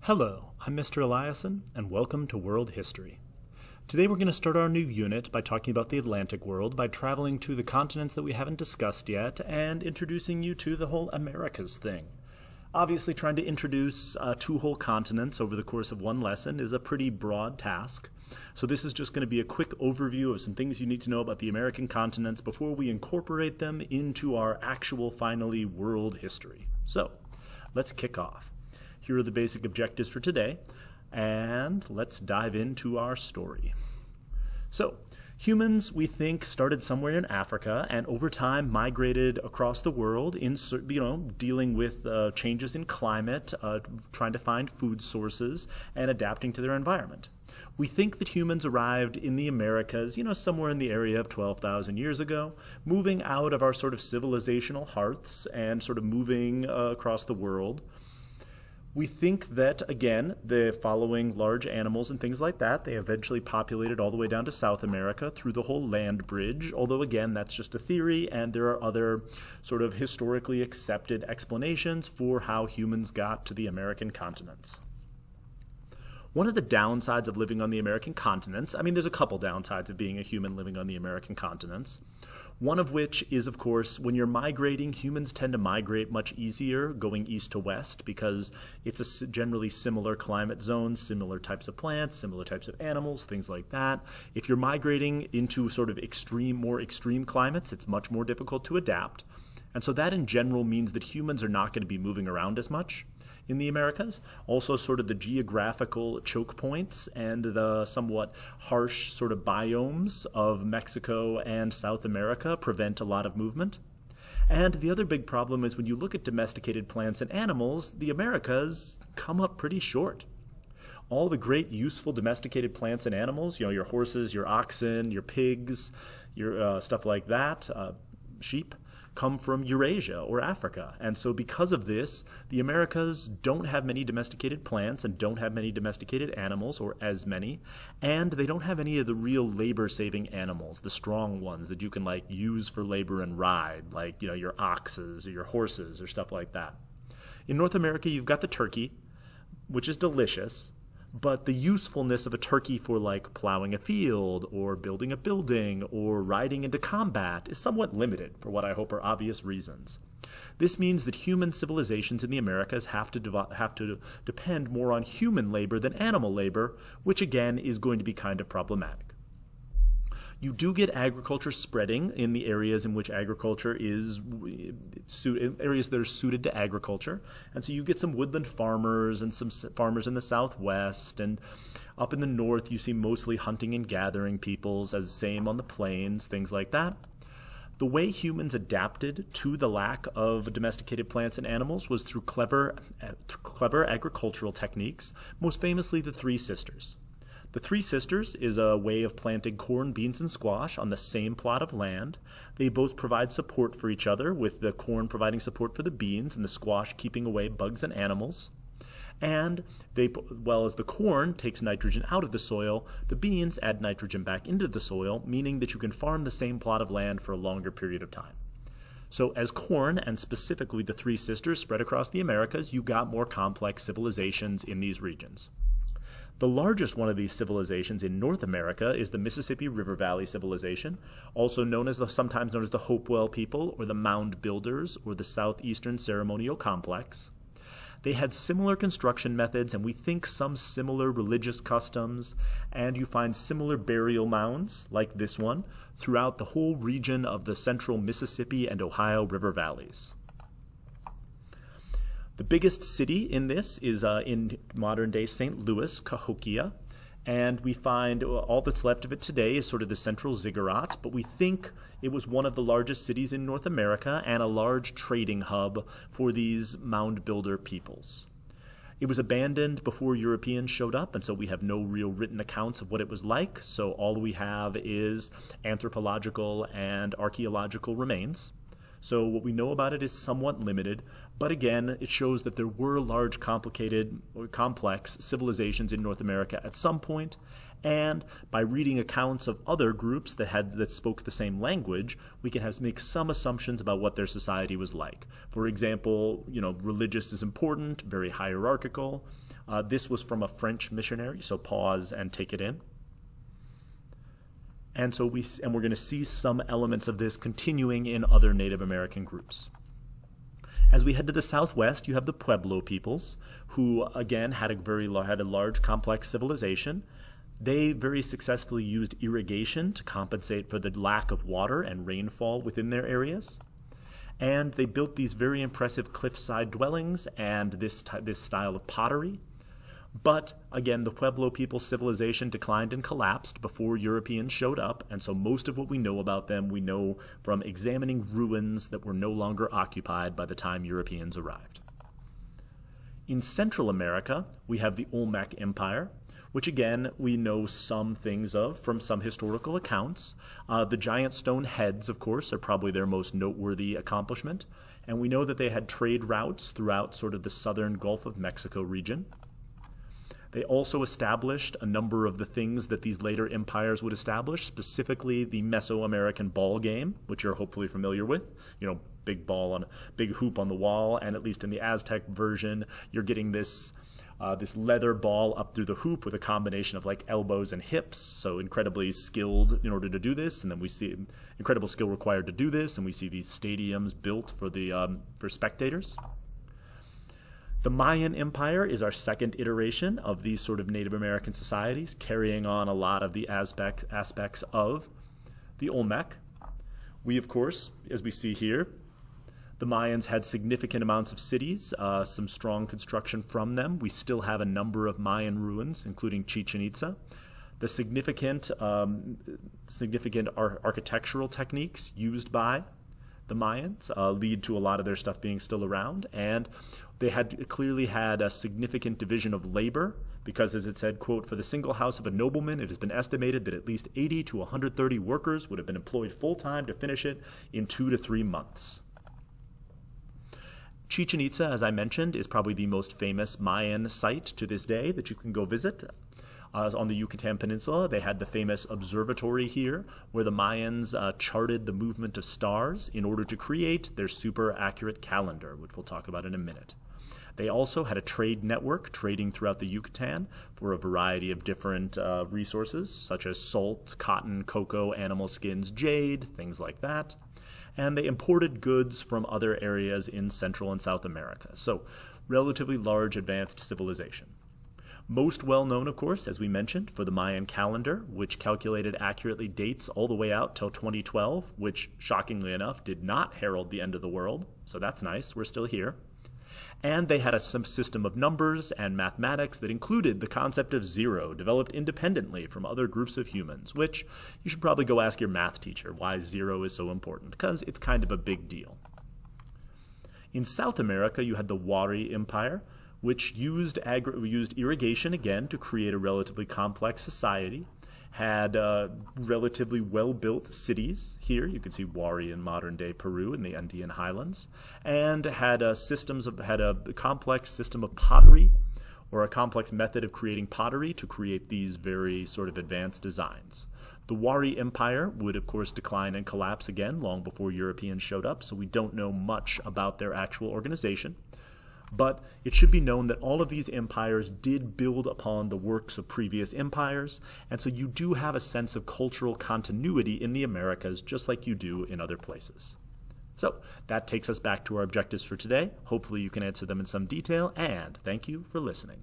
Hello, I'm Mr. Eliason, and welcome to World History. Today we're going to start our new unit by talking about the Atlantic world by traveling to the continents that we haven't discussed yet and introducing you to the whole Americas thing. Obviously, trying to introduce two whole continents over the course of one lesson is a pretty broad task. So this is just going to be a quick overview of some things you need to know about the American continents before we incorporate them into our actual, finally, world history. So, let's kick off. Here are the basic objectives for today, and let's dive into our story. So, humans, we think, started somewhere in Africa and over time migrated across the world in, dealing with changes in climate, trying to find food sources, and adapting to their environment. We think that humans arrived in the Americas, somewhere in the area of 12,000 years ago, moving out of our sort of civilizational hearths and sort of moving across the world. We think that, again, the following large animals and things like that, they eventually populated all the way down to South America through the whole land bridge, although, again, that's just a theory, and there are other sort of historically accepted explanations for how humans got to the American continents. One of the downsides of living on the American continents, there's a couple downsides of being a human living on the American continents. One of which is, of course, when you're migrating, humans tend to migrate much easier going east to west because it's a generally similar climate zone, similar types of plants, similar types of animals, things like that. If you're migrating into sort of more extreme climates, it's much more difficult to adapt. And so that in general means that humans are not going to be moving around as much in the Americas. Also sort of the geographical choke points and the somewhat harsh sort of biomes of Mexico and South America prevent a lot of movement. And the other big problem is when you look at domesticated plants and animals, the Americas come up pretty short. All the great useful domesticated plants and animals, your horses, your oxen, your pigs, your stuff like that, sheep, come from Eurasia or Africa. And so because of this, the Americas don't have many domesticated plants and don't have many domesticated animals, or as many, and they don't have any of the real labor-saving animals, the strong ones that you can use for labor and ride, your oxes or your horses or stuff like that. In North America, you've got the turkey, which is delicious, but the usefulness of a turkey for plowing a field or building a building or riding into combat is somewhat limited for what I hope are obvious reasons. This means that human civilizations in the Americas have to depend more on human labor than animal labor, which again is going to be kind of problematic. You do get agriculture spreading in the areas in which agriculture is areas that are suited to agriculture. And so you get some woodland farmers and some farmers in the southwest. And up in the north, you see mostly hunting and gathering peoples, as same on the plains, things like that. The way humans adapted to the lack of domesticated plants and animals was through clever agricultural techniques, most famously the Three Sisters. The Three Sisters is a way of planting corn, beans, and squash on the same plot of land. They both provide support for each other, with the corn providing support for the beans and the squash keeping away bugs and animals. And as the corn takes nitrogen out of the soil, the beans add nitrogen back into the soil, meaning that you can farm the same plot of land for a longer period of time. So as corn, and specifically the Three Sisters, spread across the Americas, you got more complex civilizations in these regions. The largest one of these civilizations in North America is the Mississippi River Valley civilization, also sometimes known as the Hopewell people, or the Mound Builders, or the Southeastern Ceremonial Complex. They had similar construction methods, and we think some similar religious customs, and you find similar burial mounds, like this one, throughout the whole region of the central Mississippi and Ohio River valleys. The biggest city in this is in modern-day St. Louis, Cahokia, and we find all that's left of it today is sort of the central ziggurat, but we think it was one of the largest cities in North America and a large trading hub for these mound builder peoples. It was abandoned before Europeans showed up, and so we have no real written accounts of what it was like, so all we have is anthropological and archaeological remains. So what we know about it is somewhat limited, but again, it shows that there were large, complicated, or complex civilizations in North America at some point, and by reading accounts of other groups that spoke the same language, we can make some assumptions about what their society was like. For example, religious is important, very hierarchical. This was from a French missionary, so pause and take it in. And we're going to see some elements of this continuing in other Native American groups. As we head to the southwest, you have the Pueblo peoples, who again had a large, complex civilization. They very successfully used irrigation to compensate for the lack of water and rainfall within their areas. And they built these very impressive cliffside dwellings and this style of pottery. But again, the Pueblo people's civilization declined and collapsed before Europeans showed up, and so most of what we know about them we know from examining ruins that were no longer occupied by the time Europeans arrived. In Central America, we have the Olmec Empire, which again we know some things of from some historical accounts. The giant stone heads, of course, are probably their most noteworthy accomplishment, and we know that they had trade routes throughout sort of the southern Gulf of Mexico region. They also established a number of the things that these later empires would establish, specifically the Mesoamerican ball game, which you're hopefully familiar with. Big ball on big hoop on the wall, and at least in the Aztec version, you're getting this leather ball up through the hoop with a combination of like elbows and hips, so incredibly skilled in order to do this. And then we see incredible skill required to do this, and we see these stadiums built for spectators. The Mayan Empire is our second iteration of these sort of Native American societies, carrying on a lot of the aspects of the Olmec. We, of course, as we see here, the Mayans had significant amounts of cities, some strong construction from them. We still have a number of Mayan ruins, including Chichen Itza. The significant architectural techniques used by the Mayans lead to a lot of their stuff being still around, and they clearly had a significant division of labor because, as it said, quote, "For the single house of a nobleman, it has been estimated that at least 80 to 130 workers would have been employed full-time to finish it in 2 to 3 months." Chichen Itza, as I mentioned, is probably the most famous Mayan site to this day that you can go visit. On the Yucatan Peninsula, they had the famous observatory here, where the Mayans charted the movement of stars in order to create their super accurate calendar, which we'll talk about in a minute. They also had a trade network trading throughout the Yucatan for a variety of different resources, such as salt, cotton, cocoa, animal skins, jade, things like that. And they imported goods from other areas in Central and South America. So, relatively large advanced civilization. Most well known, of course, as we mentioned, for the Mayan calendar, which calculated accurately dates all the way out till 2012, which, shockingly enough, did not herald the end of the world. So that's nice. We're still here. And they had some system of numbers and mathematics that included the concept of zero, developed independently from other groups of humans, which you should probably go ask your math teacher why zero is so important, because it's kind of a big deal. In South America, you had the Wari Empire, which used irrigation again to create a relatively complex society, had relatively well-built cities here. You can see Wari in modern-day Peru in the Andean highlands, and had a complex system of pottery, or a complex method of creating pottery to create these very sort of advanced designs. The Wari Empire would, of course, decline and collapse again long before Europeans showed up, so we don't know much about their actual organization. But it should be known that all of these empires did build upon the works of previous empires, and so you do have a sense of cultural continuity in the Americas, just like you do in other places. So that takes us back to our objectives for today. Hopefully you can answer them in some detail, and thank you for listening.